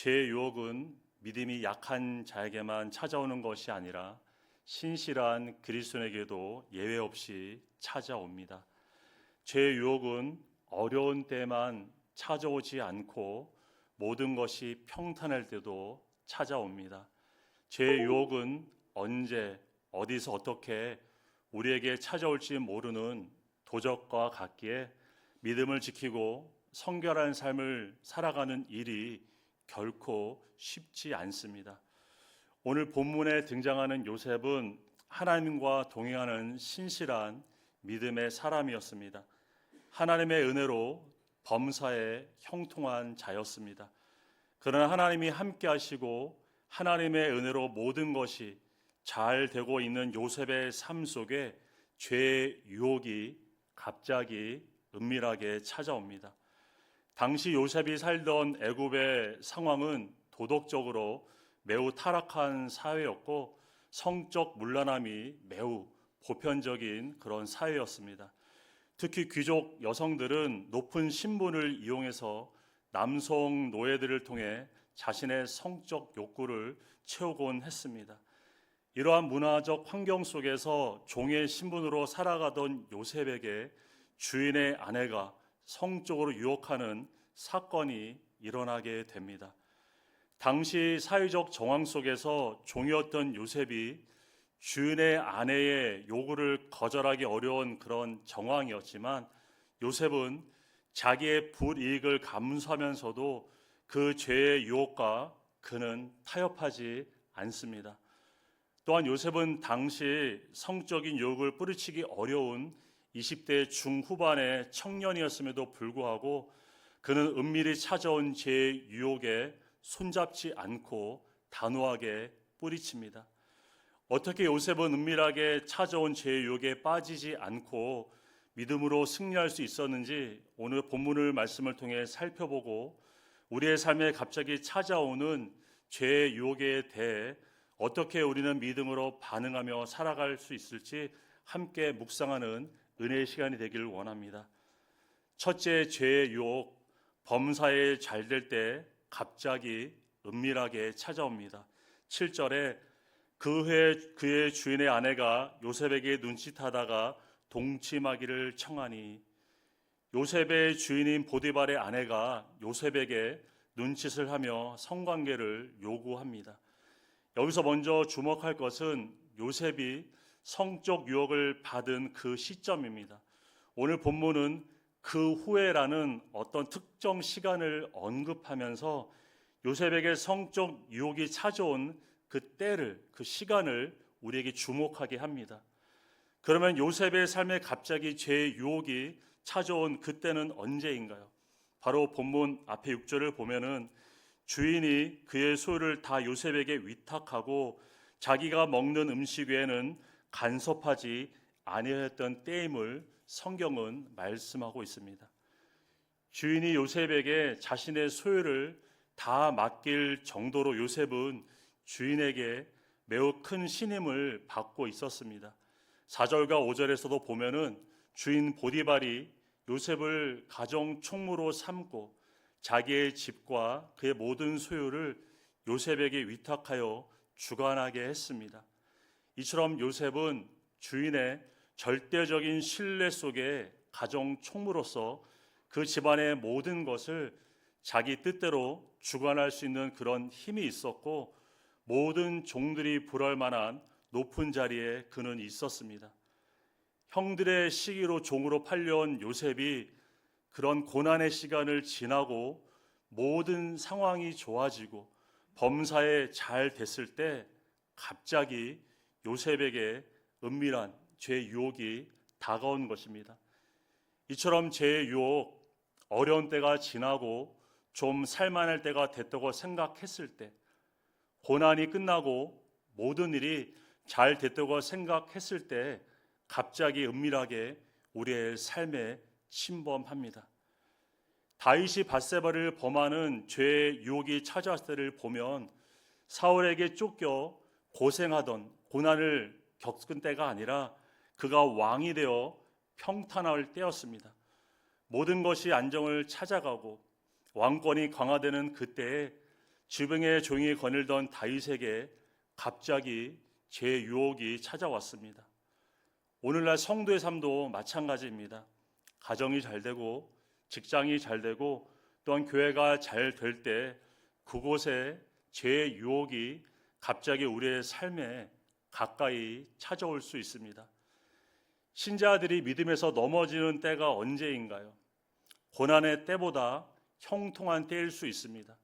죄의 유혹은 믿음이 약한 자에게만 찾아오는 것이 아니라 신실한 그리스도인에게도 예외 없이 찾아옵니다. 죄의 유혹은 어려운 때만 찾아오지 않고 모든 것이 평탄할 때도 찾아옵니다. 죄의 유혹은 언제 어디서 어떻게 우리에게 찾아올지 모르는 도적과 같기에 믿음을 지키고 성결한 삶을 살아가는 일이 결코 쉽지 않습니다. 오늘 본문에 등장하는 요셉은 하나님과 동행하는 신실한 믿음의 사람이었습니다. 하나님의 은혜로 범사에 형통한 자였습니다. 그러나 하나님이 함께 하시고 하나님의 은혜로 모든 것이 잘 되고 있는 요셉의 삶 속에 죄의 유혹이 갑자기 은밀하게 찾아옵니다. 당시 요셉이 살던 애굽의 상황은 도덕적으로 매우 타락한 사회였고 성적 문란함이 매우 보편적인 그런 사회였습니다. 특히 귀족 여성들은 높은 신분을 이용해서 남성 노예들을 통해 자신의 성적 욕구를 채우곤 했습니다. 이러한 문화적 환경 속에서 종의 신분으로 살아가던 요셉에게 주인의 아내가 성적으로 유혹하는 사건이 일어나게 됩니다. 당시 사회적 정황 속에서 종이었던 요셉이 주인의 아내의 요구를 거절하기 어려운 그런 정황이었지만 요셉은 자기의 불이익을 감수하면서도 그 죄의 유혹과 그는 타협하지 않습니다. 또한 요셉은 당시 성적인 유혹을 뿌리치기 어려운 20대 중후반의 청년이었음에도 불구하고 그는 은밀히 찾아온 죄의 유혹에 손잡지 않고 단호하게 뿌리칩니다. 어떻게 요셉은 은밀하게 찾아온 죄의 유혹에 빠지지 않고 믿음으로 승리할 수 있었는지 오늘 본문을 말씀을 통해 살펴보고 우리의 삶에 갑자기 찾아오는 죄의 유혹에 대해 어떻게 우리는 믿음으로 반응하며 살아갈 수 있을지 함께 묵상하는 은혜의 시간이 되기를 원합니다. 첫째, 죄의 유혹, 범사에 잘 될 때 갑자기 은밀하게 찾아옵니다. 7절에 그의 주인의 아내가 요셉에게 눈짓하다가 동침하기를 청하니, 요셉의 주인인 보디발의 아내가 요셉에게 눈짓을 하며 성관계를 요구합니다. 여기서 먼저 주목할 것은 요셉이 성적 유혹을 받은 그 시점입니다. 오늘 본문은 그 후에라는 어떤 특정 시간을 언급하면서 요셉에게 성적 유혹이 찾아온 그 때를, 그 시간을 우리에게 주목하게 합니다. 그러면 요셉의 삶에 갑자기 죄의 유혹이 찾아온 그때는 언제인가요? 바로 본문 앞에 6절을 보면은 주인이 그의 소유를 다 요셉에게 위탁하고 자기가 먹는 음식 외에는 간섭하지 아니하였던 때임을 성경은 말씀하고 있습니다. 주인이 요셉에게 자신의 소유를 다 맡길 정도로 요셉은 주인에게 매우 큰 신임을 받고 있었습니다. 4절과 5절에서도 보면은 주인 보디발이 요셉을 가정 총무로 삼고 자기의 집과 그의 모든 소유를 요셉에게 위탁하여 주관하게 했습니다. 이처럼 요셉은 주인의 절대적인 신뢰 속에 가정 총무로서 그 집안의 모든 것을 자기 뜻대로 주관할 수 있는 그런 힘이 있었고 모든 종들이 부러울 만한 높은 자리에 그는 있었습니다. 형들의 시기로 종으로 팔려온 요셉이 그런 고난의 시간을 지나고 모든 상황이 좋아지고 범사에 잘 됐을 때 갑자기 요셉에게 은밀한 죄의 유혹이 다가온 것입니다. 이처럼 죄의 유혹, 어려운 때가 지나고 좀 살만할 때가 됐다고 생각했을 때, 고난이 끝나고 모든 일이 잘 됐다고 생각했을 때 갑자기 은밀하게 우리의 삶에 침범합니다. 다윗이 밧세바를 범하는 죄의 유혹이 찾아왔을 때를 보면 사울에게 쫓겨 고생하던 고난을 겪은 때가 아니라 그가 왕이 되어 평탄할 때였습니다. 모든 것이 안정을 찾아가고 왕권이 강화되는 그때에 지붕에 종이 거닐던 다윗에게 갑자기 죄의 유혹이 찾아왔습니다. 오늘날 성도의 삶도 마찬가지입니다. 가정이 잘 되고 직장이 잘 되고 또한 교회가 잘 될 때 그곳에 죄의 유혹이 갑자기 우리의 삶에 가까이 찾아올 수 있습니다. 신자들이 믿음에서 넘어지는 때가 언제인가요? 고난의 때보다 형통한 때일 수 있습니다.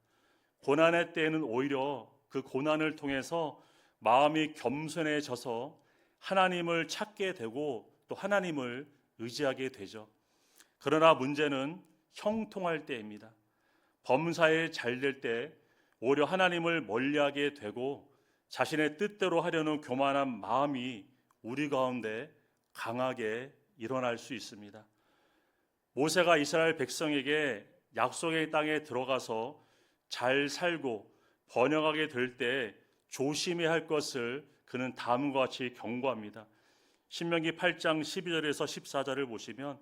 고난의 때에는 오히려 그 고난을 통해서 마음이 겸손해져서 하나님을 찾게 되고 또 하나님을 의지하게 되죠. 그러나 문제는 형통할 때입니다. 범사에 잘 될 때 오히려 하나님을 멀리하게 되고 자신의 뜻대로 하려는 교만한 마음이 우리 가운데 강하게 일어날 수 있습니다. 모세가 이스라엘 백성에게 약속의 땅에 들어가서 잘 살고 번영하게 될 때 조심해야 할 것을 그는 다음과 같이 경고합니다. 신명기 8장 12절에서 14절을 보시면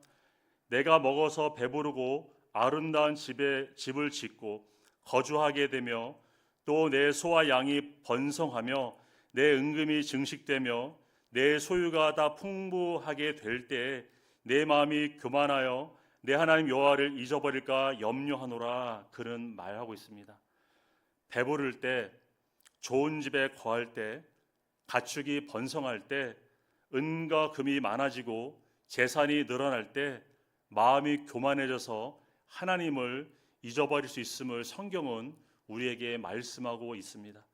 내가 먹어서 배부르고 아름다운 집을 짓고 거주하게 되며 또 내 소와 양이 번성하며 내 은금이 증식되며 내 소유가 다 풍부하게 될 때 내 마음이 교만하여 내 하나님 여호와를 잊어버릴까 염려하노라. 그는 말하고 있습니다. 배부를 때, 좋은 집에 거할 때, 가축이 번성할 때, 은과 금이 많아지고 재산이 늘어날 때 마음이 교만해져서 하나님을 잊어버릴 수 있음을 성경은 우리에게 말씀하고 있습니다.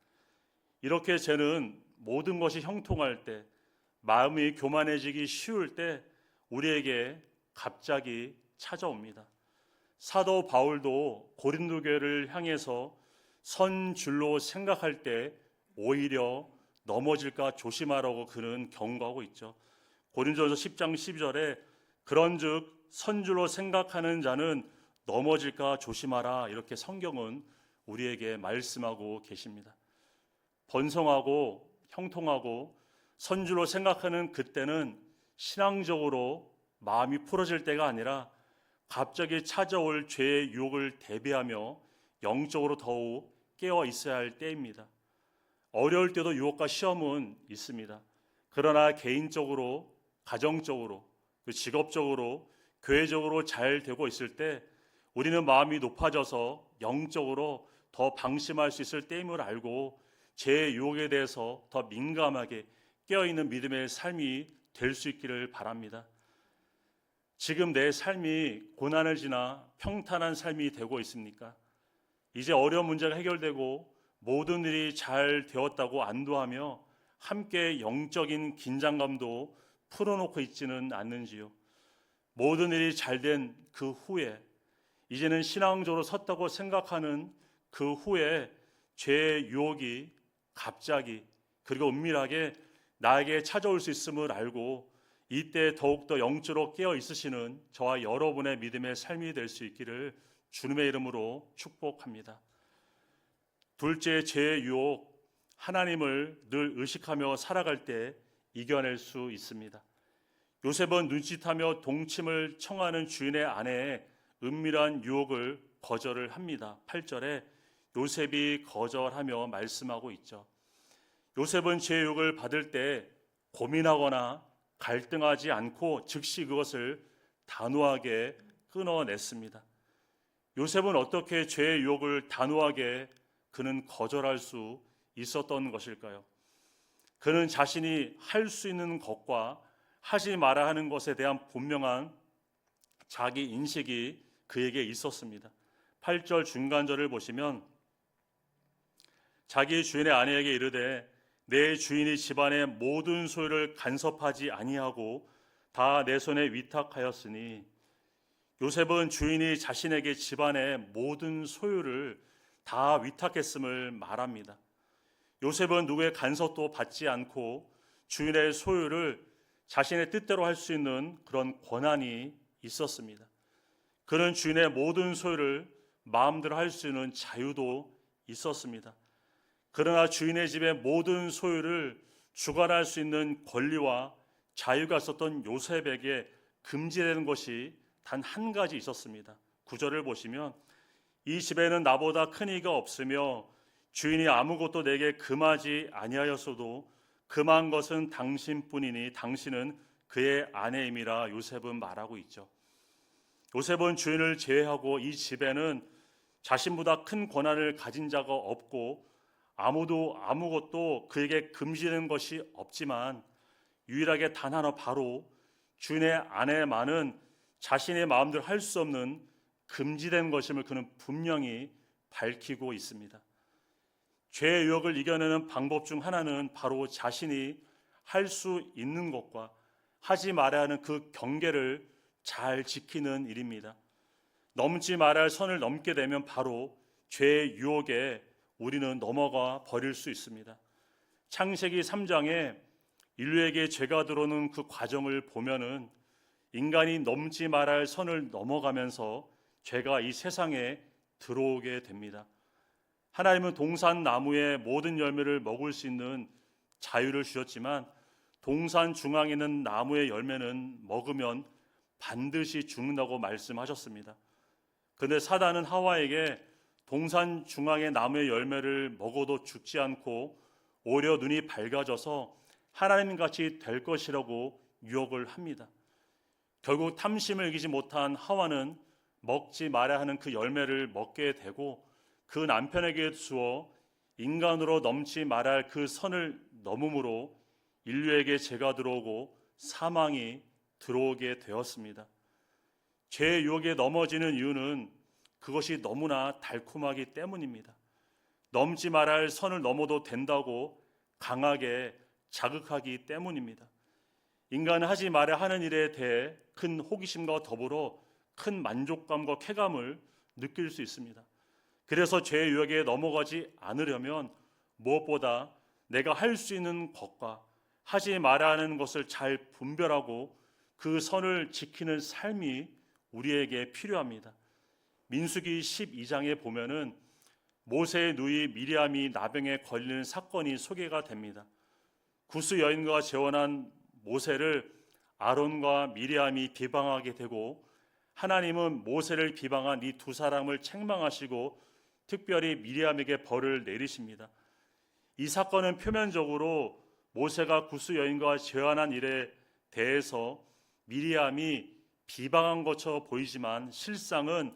이렇게 죄는 모든 것이 형통할 때, 마음이 교만해지기 쉬울 때 우리에게 갑자기 찾아옵니다. 사도 바울도 고린도 교회를 향해서 선 줄로 생각할 때 오히려 넘어질까 조심하라고 그는 경고하고 있죠. 고린도전서 10장 12절에 그런즉 선줄로 생각하는 자는 넘어질까 조심하라, 이렇게 성경은 우리에게 말씀하고 계십니다. 번성하고 형통하고 선줄로 생각하는 그때는 신앙적으로 마음이 풀어질 때가 아니라 갑자기 찾아올 죄의 유혹을 대비하며 영적으로 더욱 깨어 있어야 할 때입니다. 어려울 때도 유혹과 시험은 있습니다. 그러나 개인적으로, 가정적으로, 직업적으로, 교회적으로 잘 되고 있을 때 우리는 마음이 높아져서 영적으로 더 방심할 수 있을 때임을 알고 죄의 유혹에 대해서 더 민감하게 깨어있는 믿음의 삶이 될 수 있기를 바랍니다. 지금 내 삶이 고난을 지나 평탄한 삶이 되고 있습니까? 이제 어려운 문제가 해결되고 모든 일이 잘 되었다고 안도하며 함께 영적인 긴장감도 풀어놓고 있지는 않는지요? 모든 일이 잘 된 그 후에 이제는 신앙적으로 섰다고 생각하는 그 후에 죄의 유혹이 갑자기 그리고 은밀하게 나에게 찾아올 수 있음을 알고 이때 더욱더 영적으로 깨어 있으시는 저와 여러분의 믿음의 삶이 될 수 있기를 주님의 이름으로 축복합니다. 둘째, 죄의 유혹, 하나님을 늘 의식하며 살아갈 때 이겨낼 수 있습니다. 요셉은 눈짓하며 동침을 청하는 주인의 아내의 은밀한 유혹을 거절을 합니다. 8절에 요셉이 거절하며 말씀하고 있죠. 요셉은 죄의 유혹을 받을 때 고민하거나 갈등하지 않고 즉시 그것을 단호하게 끊어냈습니다. 요셉은 어떻게 죄의 유혹을 단호하게 그는 거절할 수 있었던 것일까요? 그는 자신이 할 수 있는 것과 하지 말아야 하는 것에 대한 분명한 자기 인식이 그에게 있었습니다. 8절 중간절을 보시면 자기 주인의 아내에게 이르되 내 주인이 집안의 모든 소유를 간섭하지 아니하고 다 내 손에 위탁하였으니, 요셉은 주인이 자신에게 집안의 모든 소유를 다 위탁했음을 말합니다. 요셉은 누구의 간섭도 받지 않고 주인의 소유를 자신의 뜻대로 할 수 있는 그런 권한이 있었습니다. 그는 주인의 모든 소유를 마음대로 할 수 있는 자유도 있었습니다. 그러나 주인의 집의 모든 소유를 주관할 수 있는 권리와 자유가 있었던 요셉에게 금지되는 것이 단 한 가지 있었습니다. 9절을 보시면 이 집에는 나보다 큰 이가 없으며 주인이 아무것도 내게 금하지 아니하였어도 금한 것은 당신뿐이니 당신은 그의 아내임이라 요셉은 말하고 있죠. 요셉은 주인을 제외하고 이 집에는 자신보다 큰 권한을 가진 자가 없고 아무도 아무것도 그에게 금지되는 것이 없지만 유일하게 단 하나, 바로 주인의 아내만은 자신의 마음대로 할 수 없는 금지된 것임을 그는 분명히 밝히고 있습니다. 죄의 유혹을 이겨내는 방법 중 하나는 바로 자신이 할 수 있는 것과 하지 말아야 하는 그 경계를 잘 지키는 일입니다. 넘지 말아야 할 선을 넘게 되면 바로 죄의 유혹에 우리는 넘어가 버릴 수 있습니다. 창세기 3장에 인류에게 죄가 들어오는 그 과정을 보면은 인간이 넘지 말아야 할 선을 넘어가면서 죄가 이 세상에 들어오게 됩니다. 하나님은 동산 나무의 모든 열매를 먹을 수 있는 자유를 주셨지만 동산 중앙에 있는 나무의 열매는 먹으면 반드시 죽는다고 말씀하셨습니다. 그런데 사단은 하와에게 동산 중앙의 나무의 열매를 먹어도 죽지 않고 오히려 눈이 밝아져서 하나님같이 될 것이라고 유혹을 합니다. 결국 탐심을 이기지 못한 하와는 먹지 말아야 하는 그 열매를 먹게 되고 그 남편에게 주어 인간으로 넘지 말아야 할 그 선을 넘음으로 인류에게 죄가 들어오고 사망이 들어오게 되었습니다. 죄의 유혹에 넘어지는 이유는 그것이 너무나 달콤하기 때문입니다. 넘지 말아야 할 선을 넘어도 된다고 강하게 자극하기 때문입니다. 인간은 하지 말아야 하는 일에 대해 큰 호기심과 더불어 큰 만족감과 쾌감을 느낄 수 있습니다. 그래서 죄의 유혹에 넘어가지 않으려면 무엇보다 내가 할 수 있는 것과 하지 말아야 하는 것을 잘 분별하고 그 선을 지키는 삶이 우리에게 필요합니다. 민수기 12장에 보면은 모세의 누이 미리암이 나병에 걸리는 사건이 소개가 됩니다. 구스 여인과 재혼한 모세를 아론과 미리암이 비방하게 되고 하나님은 모세를 비방한 이 두 사람을 책망하시고 특별히 미리암에게 벌을 내리십니다. 이 사건은 표면적으로 모세가 구스 여인과 재혼한 일에 대해서 미리암이 비방한 것처럼 보이지만 실상은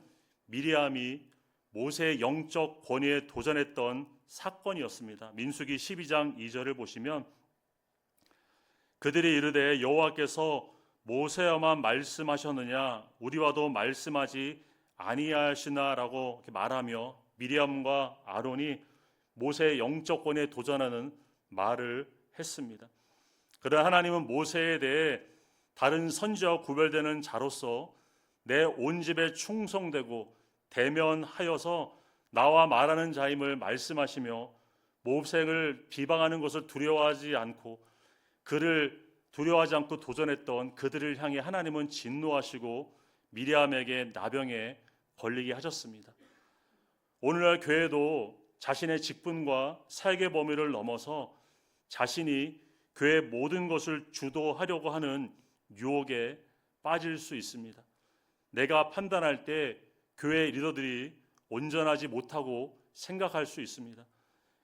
미리암이 모세의 영적 권위에 도전했던 사건이었습니다. 민수기 12장 2절을 보시면 그들이 이르되 여호와께서 모세와만 말씀하셨느냐 우리와도 말씀하지 아니하시나라고 말하며 미리암과 아론이 모세의 영적 권위에 도전하는 말을 했습니다. 그러나 하나님은 모세에 대해 다른 선지자와 구별되는 자로서 내 온 집에 충성되고 대면하여서 나와 말하는 자임을 말씀하시며 모세를 비방하는 것을 두려워하지 않고 그를 두려워하지 않고 도전했던 그들을 향해 하나님은 진노하시고 미리암에게 나병에 걸리게 하셨습니다. 오늘날 교회도 자신의 직분과 사역의 범위를 넘어서 자신이 교회의 모든 것을 주도하려고 하는 유혹에 빠질 수 있습니다. 내가 판단할 때 교회 리더들이 온전하지 못하고 생각할 수 있습니다.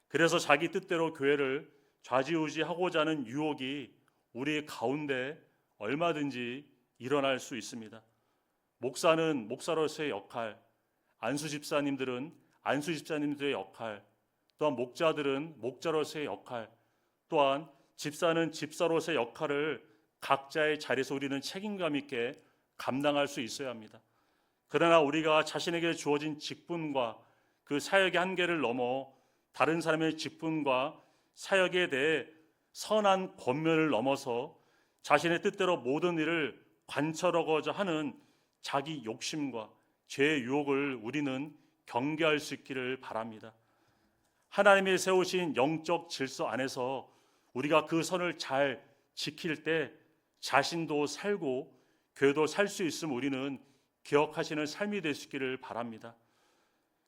그래서 자기 뜻대로 교회를 좌지우지하고자 하는 유혹이 우리 가운데 얼마든지 일어날 수 있습니다. 목사는 목사로서의 역할, 안수 집사님들은 안수 집사님들의 역할, 또한 목자들은 목자로서의 역할, 또한 집사는 집사로서의 역할을 각자의 자리에서 우리는 책임감 있게 감당할 수 있어야 합니다. 그러나 우리가 자신에게 주어진 직분과 그 사역의 한계를 넘어 다른 사람의 직분과 사역에 대해 선한 권면을 넘어서 자신의 뜻대로 모든 일을 관철하고자 하는 자기 욕심과 죄의 유혹을 우리는 경계할 수 있기를 바랍니다. 하나님이 세우신 영적 질서 안에서 우리가 그 선을 잘 지킬 때 자신도 살고 교회도 살 수 있음을 우리는 기억하시는 삶이 되시기를 바랍니다.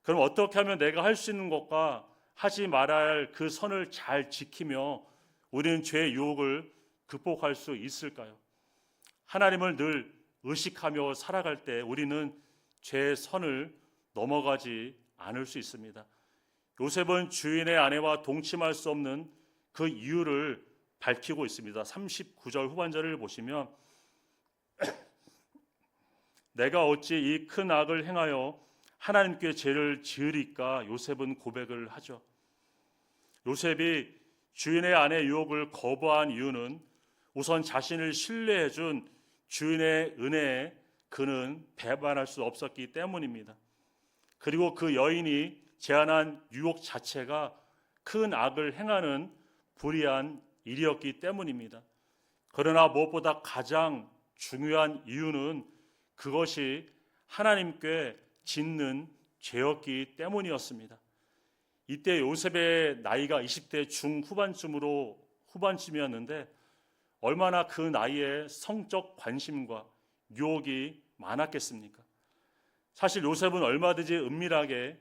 그럼 어떻게 하면 내가 할 수 있는 것과 하지 말아야 할 그 선을 잘 지키며 우리는 죄의 유혹을 극복할 수 있을까요? 하나님을 늘 의식하며 살아갈 때 우리는 죄의 선을 넘어가지 않을 수 있습니다. 요셉은 주인의 아내와 동침할 수 없는 그 이유를 밝히고 있습니다. 39절 후반절을 보시면 내가 어찌 이 큰 악을 행하여 하나님께 죄를 지으리까 요셉은 고백을 하죠. 요셉이 주인의 아내 유혹을 거부한 이유는 우선 자신을 신뢰해 준 주인의 은혜에 그는 배반할 수 없었기 때문입니다. 그리고 그 여인이 제안한 유혹 자체가 큰 악을 행하는 불의한 일이었기 때문입니다. 그러나 무엇보다 가장 중요한 이유는 그것이 하나님께 짓는 죄였기 때문이었습니다. 이때 요셉의 나이가 20대 후반쯤이었는데 얼마나 그 나이에 성적 관심과 유혹이 많았겠습니까? 사실 요셉은 얼마든지 은밀하게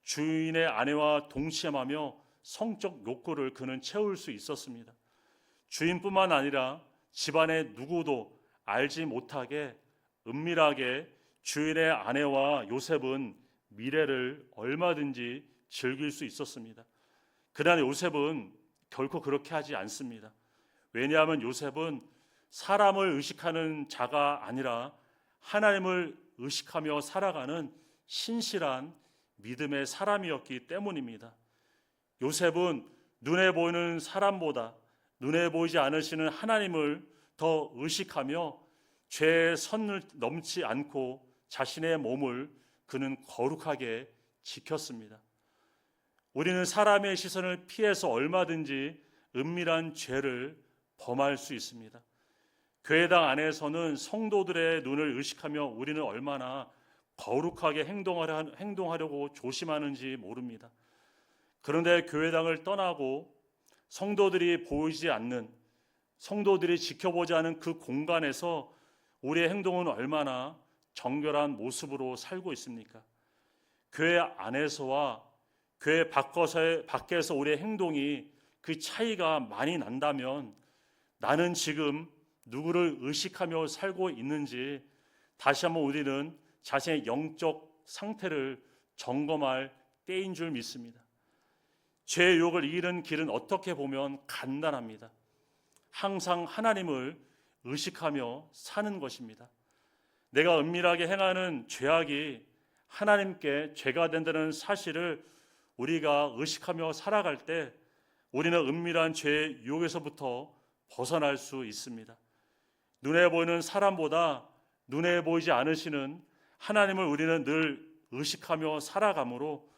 주인의 아내와 동침하며 성적 욕구를 그는 채울 수 있었습니다. 주인뿐만 아니라 집안의 누구도 알지 못하게 은밀하게 주인의 아내와 요셉은 미래를 얼마든지 즐길 수 있었습니다. 그러나 요셉은 결코 그렇게 하지 않습니다. 왜냐하면 요셉은 사람을 의식하는 자가 아니라 하나님을 의식하며 살아가는 신실한 믿음의 사람이었기 때문입니다. 요셉은 눈에 보이는 사람보다 눈에 보이지 않으시는 하나님을 더 의식하며 죄의 선을 넘지 않고 자신의 몸을 그는 거룩하게 지켰습니다. 우리는 사람의 시선을 피해서 얼마든지 은밀한 죄를 범할 수 있습니다. 교회당 안에서는 성도들의 눈을 의식하며 우리는 얼마나 거룩하게 행동하려고 조심하는지 모릅니다. 그런데 교회당을 떠나고 성도들이 보이지 않는, 성도들이 지켜보지 않은 그 공간에서 우리의 행동은 얼마나 정결한 모습으로 살고 있습니까? 교회 안에서와 교회 밖에서 우리의 행동이 그 차이가 많이 난다면 나는 지금 누구를 의식하며 살고 있는지 다시 한번 우리는 자신의 영적 상태를 점검할 때인 줄 믿습니다. 죄의 유혹을 이기는 길은 어떻게 보면 간단합니다. 항상 하나님을 의식하며 사는 것입니다. 내가 은밀하게 행하는 죄악이 하나님께 죄가 된다는 사실을 우리가 의식하며 살아갈 때 우리는 은밀한 죄의 유혹에서부터 벗어날 수 있습니다. 눈에 보이는 사람보다 눈에 보이지 않으시는 하나님을 우리는 늘 의식하며 살아가므로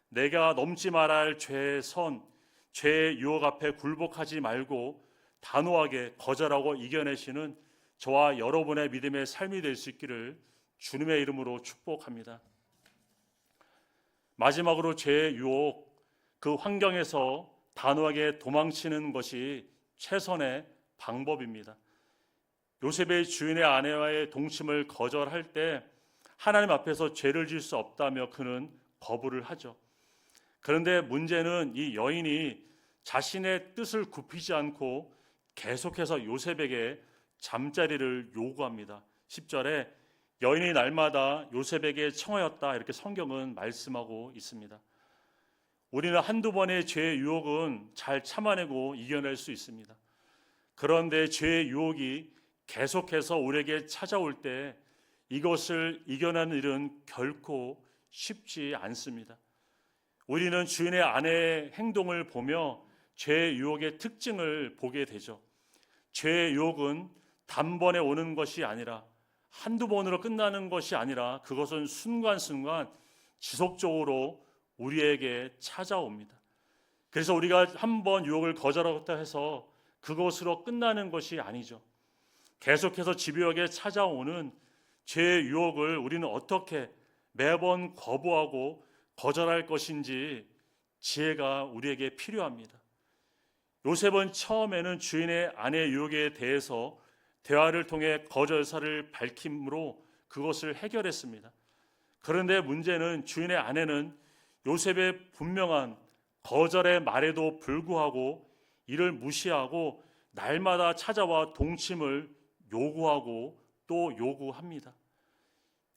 내가 넘지 말아야 할 죄의 선, 죄의 유혹 앞에 굴복하지 말고 단호하게 거절하고 이겨내시는 저와 여러분의 믿음의 삶이 될 수 있기를 주님의 이름으로 축복합니다. 마지막으로 죄의 유혹, 그 환경에서 단호하게 도망치는 것이 최선의 방법입니다. 요셉의 주인의 아내와의 동침을 거절할 때 하나님 앞에서 죄를 지을 수 없다며 그는 거부를 하죠. 그런데 문제는 이 여인이 자신의 뜻을 굽히지 않고 계속해서 요셉에게 잠자리를 요구합니다. 10절에 여인이 날마다 요셉에게 청하였다 이렇게 성경은 말씀하고 있습니다. 우리는 한두 번의 죄의 유혹은 잘 참아내고 이겨낼 수 있습니다. 그런데 죄의 유혹이 계속해서 우리에게 찾아올 때 이것을 이겨내는 일은 결코 쉽지 않습니다. 우리는 주인의 아내의 행동을 보며 죄의 유혹의 특징을 보게 되죠. 죄의 유혹은 단번에 오는 것이 아니라 한두 번으로 끝나는 것이 아니라 그것은 순간순간 지속적으로 우리에게 찾아옵니다. 그래서 우리가 한번 유혹을 거절하겠다 해서 그것으로 끝나는 것이 아니죠. 계속해서 집요하게 찾아오는 죄의 유혹을 우리는 어떻게 매번 거부하고 거절할 것인지 지혜가 우리에게 필요합니다. 요셉은 처음에는 주인의 아내의 유혹에 대해서 대화를 통해 거절사를 밝힘으로 그것을 해결했습니다. 그런데 문제는 주인의 아내는 요셉의 분명한 거절의 말에도 불구하고 이를 무시하고 날마다 찾아와 동침을 요구하고 또 요구합니다.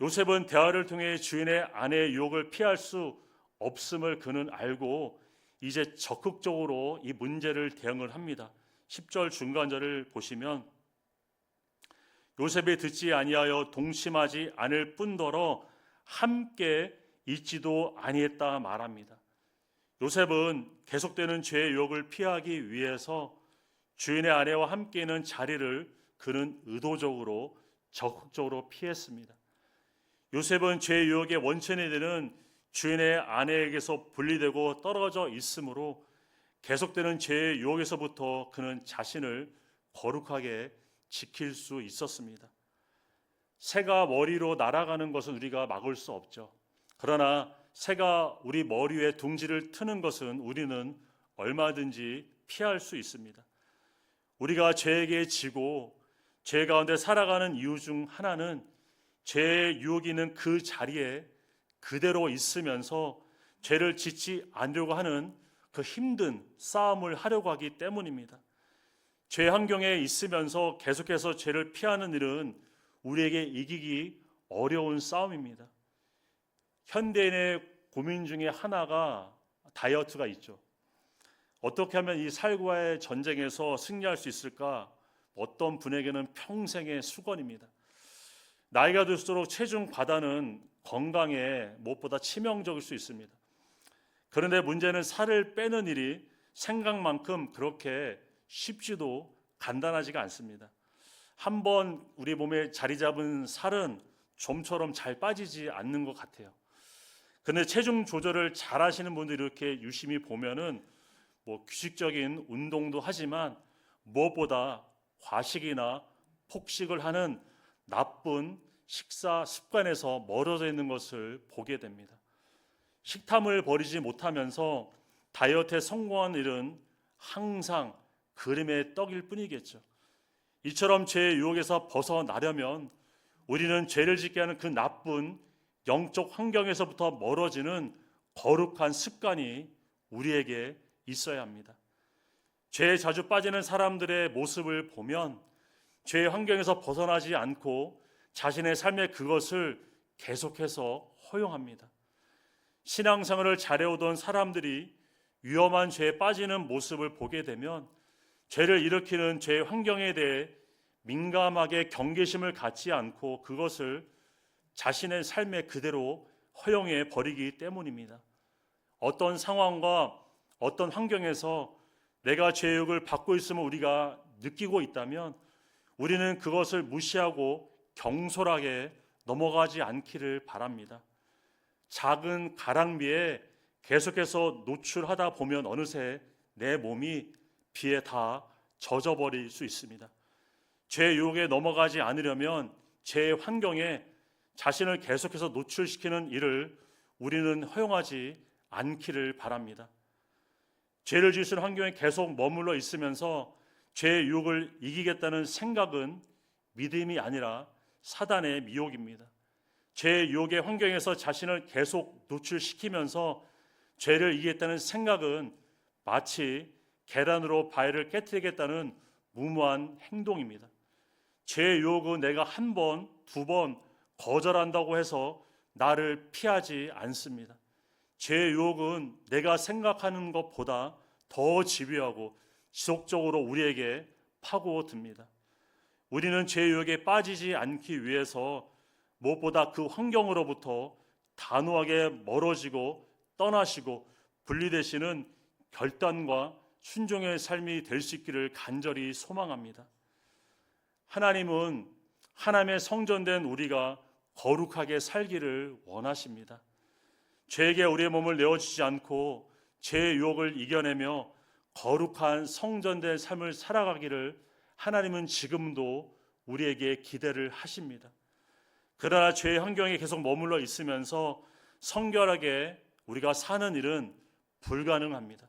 요셉은 대화를 통해 주인의 아내의 유혹을 피할 수 없음을 그는 알고 이제 적극적으로 이 문제를 대응을 합니다. 10절 중간절을 보시면 요셉이 듣지 아니하여 동심하지 않을 뿐더러 함께 있지도 아니했다 말합니다. 요셉은 계속되는 죄의 유혹을 피하기 위해서 주인의 아내와 함께 있는 자리를 그는 의도적으로 적극적으로 피했습니다. 요셉은 죄의 유혹의 원천이 되는 주인의 아내에게서 분리되고 떨어져 있으므로 계속되는 죄의 유혹에서부터 그는 자신을 거룩하게 지킬 수 있었습니다. 새가 머리로 날아가는 것은 우리가 막을 수 없죠. 그러나 새가 우리 머리 위에 둥지를 트는 것은 우리는 얼마든지 피할 수 있습니다. 우리가 죄에게 지고 죄 가운데 살아가는 이유 중 하나는 죄의 유혹이 있는 그 자리에 그대로 있으면서 죄를 짓지 않으려고 하는 그 힘든 싸움을 하려고 하기 때문입니다. 죄 환경에 있으면서 계속해서 죄를 피하는 일은 우리에게 이기기 어려운 싸움입니다. 현대인의 고민 중에 하나가 다이어트가 있죠. 어떻게 하면 이 살과의 전쟁에서 승리할 수 있을까? 어떤 분에게는 평생의 수건입니다. 나이가 들수록 체중 과다는 건강에 무엇보다 치명적일 수 있습니다. 그런데 문제는 살을 빼는 일이 생각만큼 그렇게 쉽지도 간단하지가 않습니다. 한번 우리 몸에 자리 잡은 살은 좀처럼 잘 빠지지 않는 것 같아요. 그런데 체중 조절을 잘 하시는 분들이 이렇게 유심히 보면은 규칙적인 운동도 하지만 무엇보다 과식이나 폭식을 하는 나쁜 식사 습관에서 멀어져 있는 것을 보게 됩니다. 식탐을 버리지 못하면서 다이어트에 성공한 일은 항상 그림의 떡일 뿐이겠죠. 이처럼 죄의 유혹에서 벗어나려면 우리는 죄를 짓게 하는 그 나쁜 영적 환경에서부터 멀어지는 거룩한 습관이 우리에게 있어야 합니다. 죄에 자주 빠지는 사람들의 모습을 보면 죄의 환경에서 벗어나지 않고 자신의 삶에 그것을 계속해서 허용합니다. 신앙생활을 잘해오던 사람들이 위험한 죄에 빠지는 모습을 보게 되면 죄를 일으키는 죄의 환경에 대해 민감하게 경계심을 갖지 않고 그것을 자신의 삶에 그대로 허용해 버리기 때문입니다. 어떤 상황과 어떤 환경에서 내가 죄의 유혹을 받고 있음을 우리가 느끼고 있다면 우리는 그것을 무시하고 경솔하게 넘어가지 않기를 바랍니다. 작은 가랑비에 계속해서 노출하다 보면 어느새 내 몸이 비에 다 젖어버릴 수 있습니다. 죄의 유혹에 넘어가지 않으려면 죄의 환경에 자신을 계속해서 노출시키는 일을 우리는 허용하지 않기를 바랍니다. 죄를 지을 수 있는 환경에 계속 머물러 있으면서 죄의 유혹을 이기겠다는 생각은 믿음이 아니라 사단의 미혹입니다. 죄의 유혹의 환경에서 자신을 계속 노출시키면서 죄를 이기겠다는 생각은 마치 계란으로 바위를 깨뜨리겠다는 무모한 행동입니다. 죄의 유혹은 내가 한 번, 두 번 거절한다고 해서 나를 피하지 않습니다. 죄의 유혹은 내가 생각하는 것보다 더 집요하고 지속적으로 우리에게 파고듭니다. 우리는 죄의 유혹에 빠지지 않기 위해서 무엇보다 그 환경으로부터 단호하게 멀어지고 떠나시고 분리되시는 결단과 순종의 삶이 될 수 있기를 간절히 소망합니다. 하나님은 하나님의 성전된 우리가 거룩하게 살기를 원하십니다. 죄에게 우리의 몸을 내어주지 않고 죄의 유혹을 이겨내며 거룩한 성전된 삶을 살아가기를 하나님은 지금도 우리에게 기대를 하십니다. 그러나 죄의 환경에 계속 머물러 있으면서 성결하게 우리가 사는 일은 불가능합니다.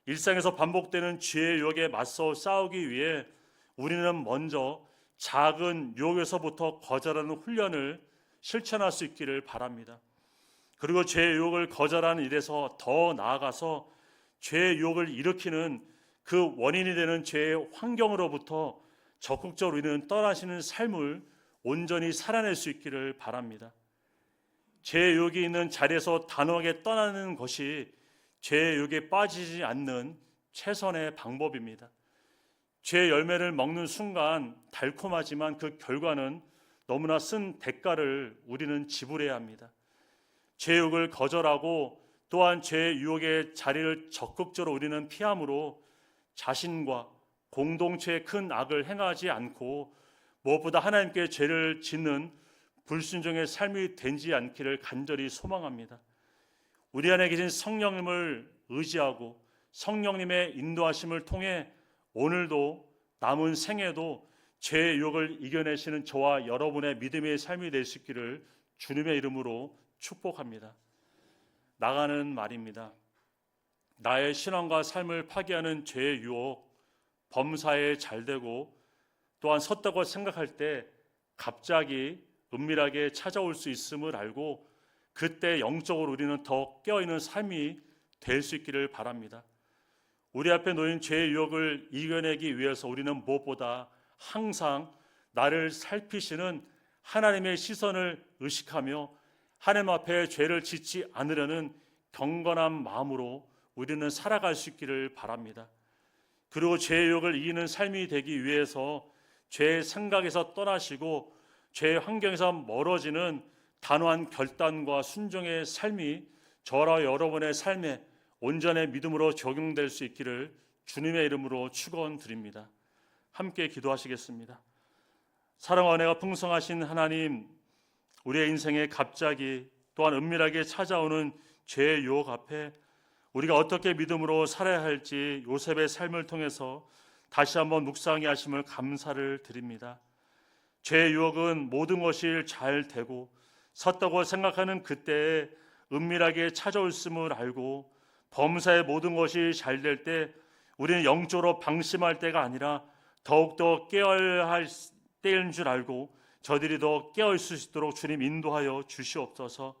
일상에서 반복되는 죄의 유혹에 맞서 싸우기 위해 우리는 먼저 작은 유혹에서부터 거절하는 훈련을 실천할 수 있기를 바랍니다. 그리고 죄의 유혹을 거절하는 일에서 더 나아가서 죄의 유혹을 일으키는 그 원인이 되는 죄의 환경으로부터 적극적으로 우리는 떠나시는 삶을 온전히 살아낼 수 있기를 바랍니다. 죄의 유혹이 있는 자리에서 단호하게 떠나는 것이 죄의 유혹에 빠지지 않는 최선의 방법입니다. 죄의 열매를 먹는 순간 달콤하지만 그 결과는 너무나 쓴 대가를 우리는 지불해야 합니다. 죄의 유혹을 거절하고 또한 죄의 유혹의 자리를 적극적으로 우리는 피함으로 자신과 공동체의 큰 악을 행하지 않고 무엇보다 하나님께 죄를 짓는 불순종의 삶이 되지 않기를 간절히 소망합니다. 우리 안에 계신 성령님을 의지하고 성령님의 인도하심을 통해 오늘도 남은 생에도 죄의 유혹을 이겨내시는 저와 여러분의 믿음의 삶이 될 수 있기를 주님의 이름으로 축복합니다. 나가는 말입니다. 나의 신앙과 삶을 파괴하는 죄의 유혹, 범사에 잘되고 또한 섰다고 생각할 때 갑자기 은밀하게 찾아올 수 있음을 알고 그때 영적으로 우리는 더 깨어있는 삶이 될 수 있기를 바랍니다. 우리 앞에 놓인 죄의 유혹을 이겨내기 위해서 우리는 무엇보다 항상 나를 살피시는 하나님의 시선을 의식하며 하나님 앞에 죄를 짓지 않으려는 경건한 마음으로 우리는 살아갈 수 있기를 바랍니다. 그리고 죄의 유혹을 이기는 삶이 되기 위해서 죄의 생각에서 떠나시고 죄의 환경에서 멀어지는 단호한 결단과 순종의 삶이 저와 여러분의 삶에 온전의 믿음으로 적용될 수 있기를 주님의 이름으로 축원드립니다. 함께 기도하시겠습니다. 사랑과 은혜가 풍성하신 하나님, 우리의 인생에 갑자기 또한 은밀하게 찾아오는 죄의 유혹 앞에 우리가 어떻게 믿음으로 살아야 할지 요셉의 삶을 통해서 다시 한번 묵상하게 하심을 감사를 드립니다. 죄의 유혹은 모든 것이 잘 되고 섰다고 생각하는 그때에 은밀하게 찾아올음을 알고 범사의 모든 것이 잘 될 때 우리는 영적으로 방심할 때가 아니라 더욱더 깨어야 할 때인 줄 알고 저들이 더 깨어있을 수 있도록 주님 인도하여 주시옵소서.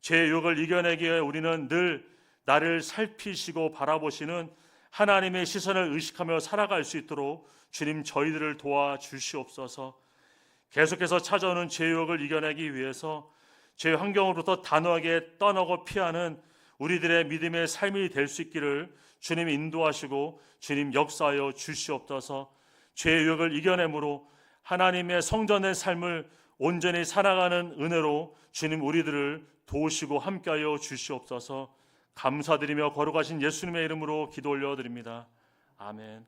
죄의 유혹을 이겨내기 위해 우리는 늘 나를 살피시고 바라보시는 하나님의 시선을 의식하며 살아갈 수 있도록 주님 저희들을 도와주시옵소서. 계속해서 찾아오는 죄의 유혹을 이겨내기 위해서 죄의 환경으로부터 단호하게 떠나고 피하는 우리들의 믿음의 삶이 될 수 있기를 주님 인도하시고 주님 역사하여 주시옵소서. 죄의 유혹을 이겨내므로 하나님의 성전의 삶을 온전히 살아가는 은혜로 주님 우리들을 도우시고 함께하여 주시옵소서. 감사드리며 거룩하신 예수님의 이름으로 기도 올려드립니다. 아멘.